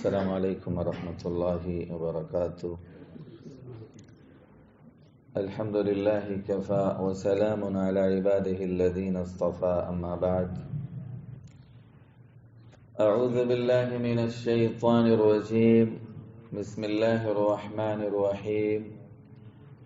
السلام علیکم ورحمۃ اللہ وبرکاتہ. الحمد للہ کفا وسلام علی عباده الذین اصطفى اما بعد. اعوذ باللہ من الشیطان الرجیم. بسم اللہ الرحمن الرحیم.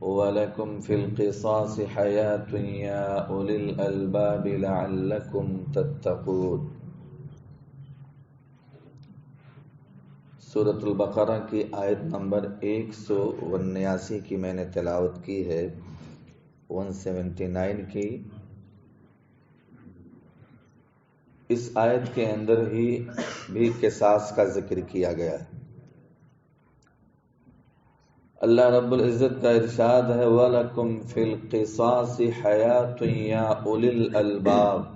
وَلَكُمْ فِي الْقِصَاصِ حَيَاةٌ يَا أُولِي الْأَلْبَابِ لَعَلَّكُمْ تَتَّقُونَ. سورۃ البقرہ کی آیت نمبر 179 کی میں نے تلاوت کی ہے. 179 کی اس آیت کے اندر ہی بھی قصاص کا ذکر کیا گیا ہے. اللہ رب العزت کا ارشاد ہے وَلَكُمْ فِي الْقِصَاصِ حَيَاةٌ يَا أُولِي الْأَلْبَابِ.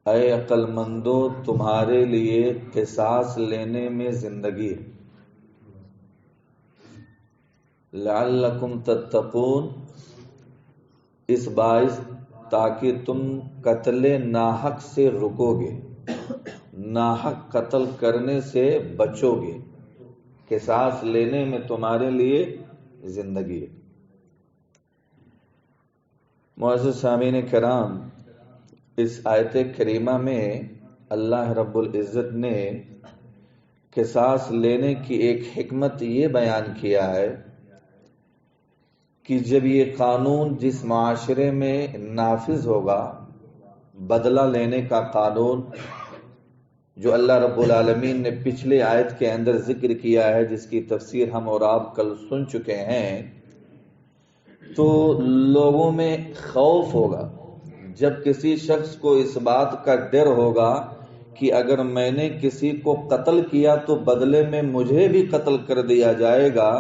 اے عقل مندو، تمہارے لیے قصاص لینے میں زندگی ہے. لعلکم تتقون، اس باعث تاکہ تم قتل ناحق سے رکو گے، ناحق قتل کرنے سے بچو گے. قصاص لینے میں تمہارے لیے زندگی ہے. معزز سامعین کرام، اس آیت کریمہ میں اللہ رب العزت نے قصاص لینے کی ایک حکمت یہ بیان کیا ہے کہ جب یہ قانون جس معاشرے میں نافذ ہوگا، بدلہ لینے کا قانون جو اللہ رب العالمین نے پچھلے آیت کے اندر ذکر کیا ہے، جس کی تفسیر ہم اور آپ کل سن چکے ہیں، تو لوگوں میں خوف ہوگا. جب کسی شخص کو اس بات کا ڈر ہوگا کہ اگر میں نے کسی کو قتل کیا تو بدلے میں مجھے بھی قتل کر دیا جائے گا،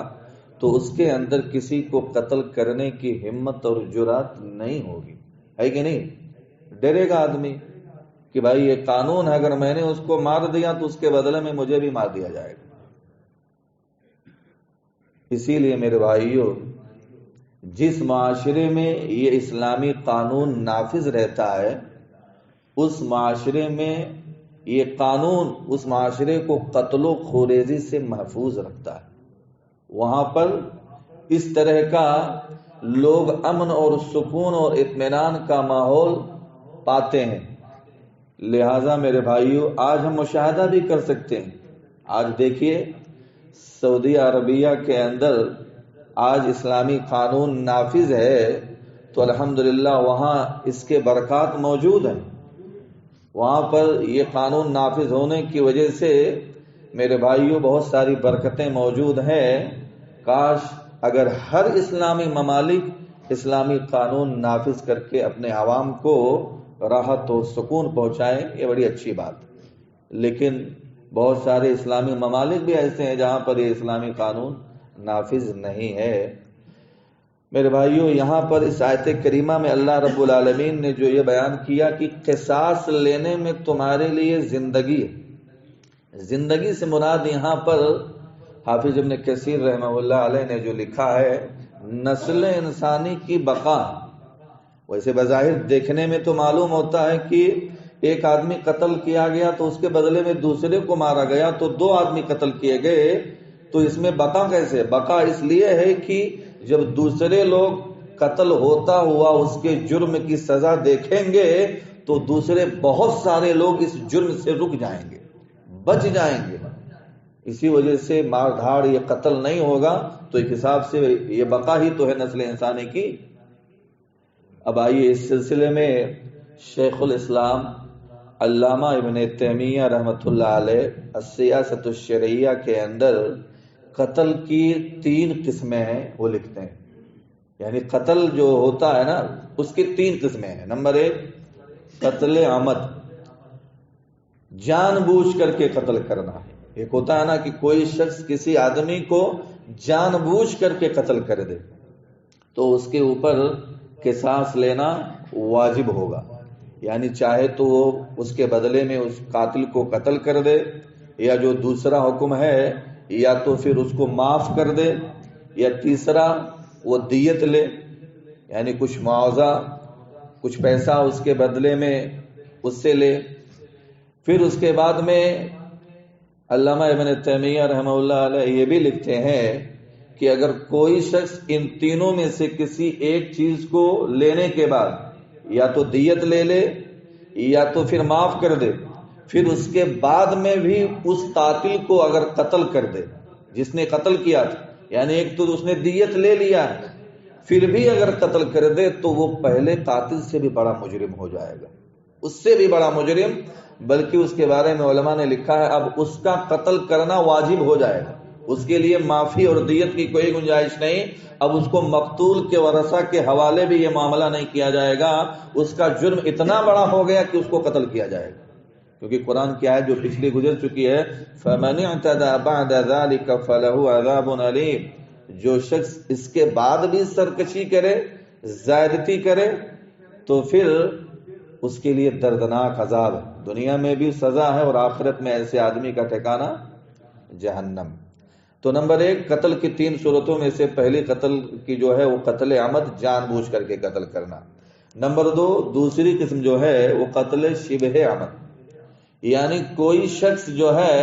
تو اس کے اندر کسی کو قتل کرنے کی ہمت اور جرات نہیں ہوگی. ہے کہ نہیں؟ ڈرے گا آدمی کہ بھائی یہ قانون ہے، اگر میں نے اس کو مار دیا تو اس کے بدلے میں مجھے بھی مار دیا جائے گا. اسی لیے میرے بھائیوں، جس معاشرے میں یہ اسلامی قانون نافذ رہتا ہے، اس معاشرے میں یہ قانون اس معاشرے کو قتل و خوریزی سے محفوظ رکھتا ہے. وہاں پر اس طرح کا لوگ امن اور سکون اور اطمینان کا ماحول پاتے ہیں. لہذا میرے بھائیوں، آج ہم مشاہدہ بھی کر سکتے ہیں. آج دیکھیے سعودی عربیہ کے اندر آج اسلامی قانون نافذ ہے، تو الحمدللہ وہاں اس کے برکات موجود ہیں. وہاں پر یہ قانون نافذ ہونے کی وجہ سے میرے بھائیوں بہت ساری برکتیں موجود ہیں. کاش اگر ہر اسلامی ممالک اسلامی قانون نافذ کر کے اپنے عوام کو راحت و سکون پہنچائیں، یہ بڑی اچھی بات. لیکن بہت سارے اسلامی ممالک بھی ایسے ہیں جہاں پر یہ اسلامی قانون نافذ نہیں ہے. میرے بھائیوں، یہاں پر اس آیت کریمہ میں اللہ رب العالمین نے جو یہ بیان کیا کہ قصاص لینے میں تمہارے لیے زندگی ہے. زندگی سے مراد یہاں پر حافظ ابن کثیر رحمہ اللہ علیہ نے جو لکھا ہے، نسل انسانی کی بقا. ویسے بظاہر دیکھنے میں تو معلوم ہوتا ہے کہ ایک آدمی قتل کیا گیا تو اس کے بدلے میں دوسرے کو مارا گیا، تو 2 آدمی قتل کیے گئے، تو اس میں بقا کیسے؟ بقا اس لیے ہے کہ جب دوسرے لوگ قتل ہوتا ہوا اس کے جرم کی سزا دیکھیں گے تو دوسرے بہت سارے لوگ اس جرم سے رک جائیں گے، بچ جائیں گے. اسی وجہ سے مار دھاڑ یہ قتل نہیں ہوگا. تو ایک حساب سے یہ بقا ہی تو ہے نسل انسانی کی. اب آئیے اس سلسلے میں شیخ الاسلام علامہ ابن تیمیہ رحمۃ اللہ علیہ السیاست الشرعیہ کے اندر قتل کی 3 قسمیں ہیں، وہ لکھتے ہیں. یعنی قتل جو ہوتا ہے نا، اس کی 3 قسمیں ہیں. نمبر 1 قتل عمد، جان بوجھ کر کے قتل کرنا. ایک ہوتا ہے نا کہ کوئی شخص کسی آدمی کو جان بوجھ کر کے قتل کر دے، تو اس کے اوپر قصاص لینا واجب ہوگا. یعنی چاہے تو وہ اس کے بدلے میں اس قاتل کو قتل کر دے، یا جو دوسرا حکم ہے یا تو پھر اس کو معاف کر دے، یا تیسرا وہ دیت لے، یعنی کچھ معاوضہ کچھ پیسہ اس کے بدلے میں اس سے لے. پھر اس کے بعد میں علامہ ابن تیمیہ رحمہ اللہ علیہ یہ بھی لکھتے ہیں کہ اگر کوئی شخص ان تینوں میں سے کسی ایک چیز کو لینے کے بعد یا تو دیت لے لے یا تو پھر معاف کر دے، پھر اس کے بعد میں بھی اس قاتل کو اگر قتل کر دے، جس نے قتل کیا تھا، یعنی ایک تو اس نے دیت لے لیا ہے، پھر بھی اگر قتل کر دے تو وہ پہلے قاتل سے بھی بڑا مجرم ہو جائے گا، اس سے بھی بڑا مجرم، بلکہ اس کے بارے میں علماء نے لکھا ہے اب اس کا قتل کرنا واجب ہو جائے گا، اس کے لیے معافی اور دیت کی کوئی گنجائش نہیں، اب اس کو مقتول کے ورثہ کے حوالے بھی یہ معاملہ نہیں کیا جائے گا، اس کا جرم اتنا بڑا ہو گیا کہ اس کو قتل کیا جائے گا، کیونکہ قرآن کی آیت جو پچھلی گزر چکی ہے فَمَنِ اعْتَدَى بَعْدَ ذَلِكَ فَلَهُ عَذَابٌ أَلِيمٌ، جو شخص اس کے بعد بھی سرکشی کرے، زیادتی کرے، تو پھر اس کے لیے دردناک عذاب ہے، دنیا میں بھی سزا ہے اور آخرت میں ایسے آدمی کا ٹھکانہ جہنم۔ تو نمبر ایک، قتل کی 3 صورتوں میں سے پہلی قتل کی جو ہے وہ قتل عمد، جان بوجھ کر کے قتل کرنا۔ نمبر 2، دوسری قسم جو ہے وہ قتل شبہ عمد، یعنی کوئی شخص جو ہے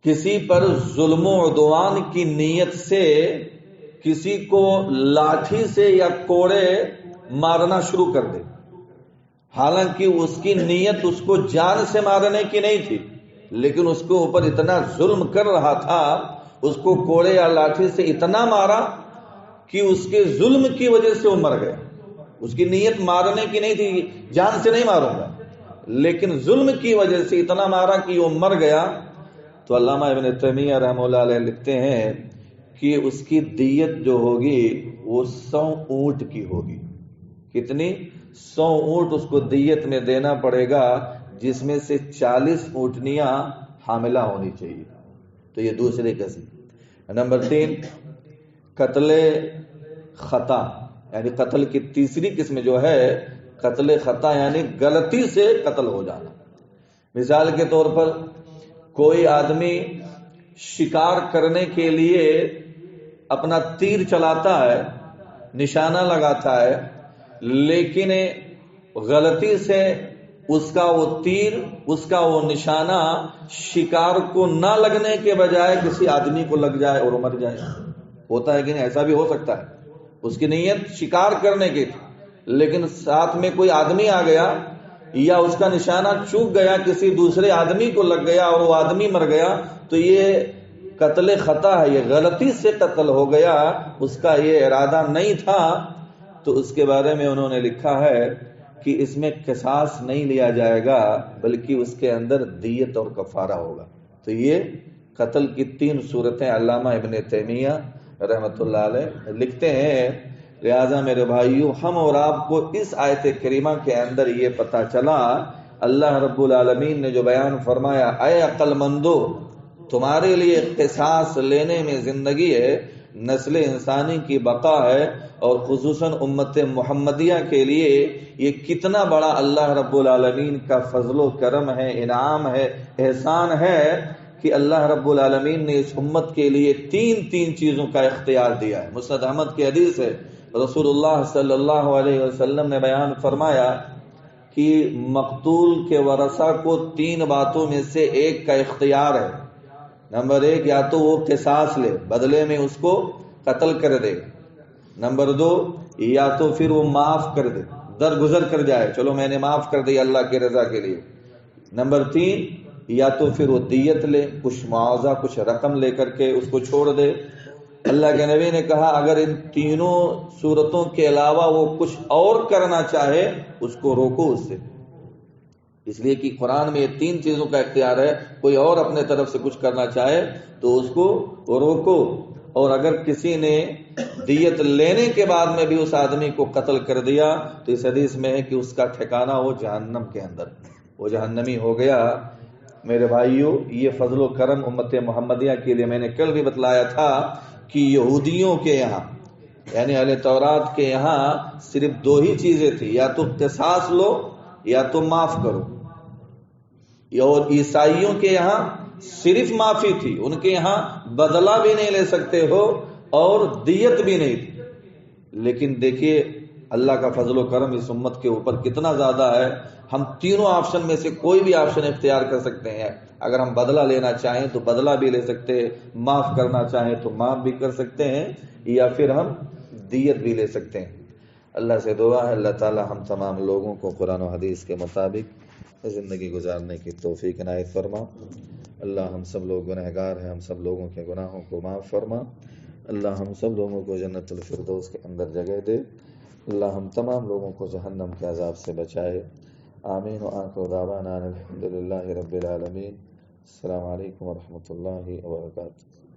کسی پر ظلم و عدوان کی نیت سے کسی کو لاٹھی سے یا کوڑے مارنا شروع کر دے، حالانکہ اس کی نیت اس کو جان سے مارنے کی نہیں تھی، لیکن اس کے اوپر اتنا ظلم کر رہا تھا، اس کو کوڑے یا لاٹھی سے اتنا مارا کہ اس کے ظلم کی وجہ سے وہ مر گیا، اس کی نیت مارنے کی نہیں تھی، جان سے نہیں ماروں گا، لیکن ظلم کی وجہ سے اتنا مارا کہ وہ مر گیا، تو علامہ ابن تیمیہ رحمہ اللہ علیہ لکھتے ہیں کہ اس کی دیت جو ہوگی وہ 100 اونٹ کی ہوگی۔ کتنی؟ 100 اونٹ اس کو دیت میں دینا پڑے گا، جس میں سے 40 اونٹنیاں حاملہ ہونی چاہیے۔ تو یہ دوسری قسم۔ نمبر 3، قتل خطا، یعنی قتل کی تیسری قسم جو ہے قتل خطا، یعنی غلطی سے قتل ہو جانا۔ مثال کے طور پر کوئی آدمی شکار کرنے کے لیے اپنا تیر چلاتا ہے، نشانہ لگاتا ہے، لیکن غلطی سے اس کا وہ تیر، اس کا وہ نشانہ شکار کو نہ لگنے کے بجائے کسی آدمی کو لگ جائے اور مر جائے۔ ہوتا ہے کہ نہیں؟ ایسا بھی ہو سکتا ہے، اس کی نیت شکار کرنے کی تھی، لیکن ساتھ میں کوئی آدمی آ گیا یا اس کا نشانہ چوک گیا، کسی دوسرے آدمی کو لگ گیا اور وہ آدمی مر گیا، تو یہ قتل خطا ہے، یہ غلطی سے قتل ہو گیا، اس کا یہ ارادہ نہیں تھا۔ تو اس کے بارے میں انہوں نے لکھا ہے کہ اس میں قصاص نہیں لیا جائے گا، بلکہ اس کے اندر دیت اور کفارہ ہوگا۔ تو یہ قتل کی 3 صورتیں علامہ ابن تیمیہ رحمۃ اللہ علیہ لکھتے ہیں۔ لہذا میرے بھائیو، ہم اور آپ کو اس آیت کریمہ کے اندر یہ پتہ چلا، اللہ رب العالمین نے جو بیان فرمایا، اے عقل مندو، تمہارے لیے قصاص لینے میں زندگی ہے، نسل انسانی کی بقا ہے، اور خصوصاً امت محمدیہ کے لیے یہ کتنا بڑا اللہ رب العالمین کا فضل و کرم ہے، انعام ہے، احسان ہے کہ اللہ رب العالمین نے اس امت کے لیے 3 چیزوں کا اختیار دیا ہے۔ مسند احمد کی حدیث ہے، رسول اللہ صلی اللہ علیہ وسلم نے بیان فرمایا کہ مقتول کے ورثہ کو 3 باتوں میں سے ایک کا اختیار ہے۔ نمبر 1، یا تو وہ قصاص لے، بدلے میں اس کو قتل کر دے۔ نمبر 2، یا تو پھر وہ معاف کر دے، درگزر کر جائے، چلو میں نے معاف کر دی اللہ کی رضا کے لیے۔ نمبر 3، یا تو پھر وہ دیت لے، کچھ معاوضہ، کچھ رقم لے کر کے اس کو چھوڑ دے۔ اللہ کے نبی نے کہا اگر ان تینوں صورتوں کے علاوہ وہ کچھ اور کرنا چاہے، اس کو روکو اس سے، اس لیے کہ قرآن میں یہ 3 چیزوں کا اختیار ہے، کوئی اور اپنے طرف سے کچھ کرنا چاہے تو اس کو روکو۔ اور اگر کسی نے دیت لینے کے بعد میں بھی اس آدمی کو قتل کر دیا تو اس حدیث میں ہے کہ اس کا ٹھکانہ وہ جہنم کے اندر، وہ جہنمی ہو گیا۔ میرے بھائیو، یہ فضل و کرم امت محمدیہ کے لیے میں نے کل بھی بتلایا تھا کہ یہودیوں کے یہاں، یعنی اہل تورات کے یہاں صرف 2 ہی چیزیں تھی، یا تو قصاص لو یا تو معاف کرو، اور عیسائیوں کے یہاں صرف معافی تھی، ان کے یہاں بدلہ بھی نہیں لے سکتے ہو اور دیت بھی نہیں تھی۔ لیکن دیکھیے اللہ کا فضل و کرم اس امت کے اوپر کتنا زیادہ ہے. ہم تینوں آپشن میں سے کوئی بھی آپشن اختیار کر سکتے ہیں. اگر ہم بدلہ لینا چاہیں تو بدلہ بھی لے سکتے ہیں، معاف کرنا چاہیں تو معاف بھی کر سکتے ہیں، یا پھر ہم دیت بھی لے سکتے ہیں. اللہ سے دعا ہے اللہ تعالی ہم تمام لوگوں کو قرآن و حدیث کے مطابق زندگی گزارنے کی توفیق عنایت فرما. اللہ ہم سب لوگ گنہگار ہیں، ہم سب لوگوں کے گناہوں کو معاف فرما. اللہ ہم سب لوگوں کو جنت الفردوس کے اندر جگہ دے. اللہ ہم تمام لوگوں کو جہنم کے عذاب سے بچائے. آمین. وآخر دعوانا الحمد للہ رب العالمین. السلام علیکم ورحمۃ اللہ وبرکاتہ.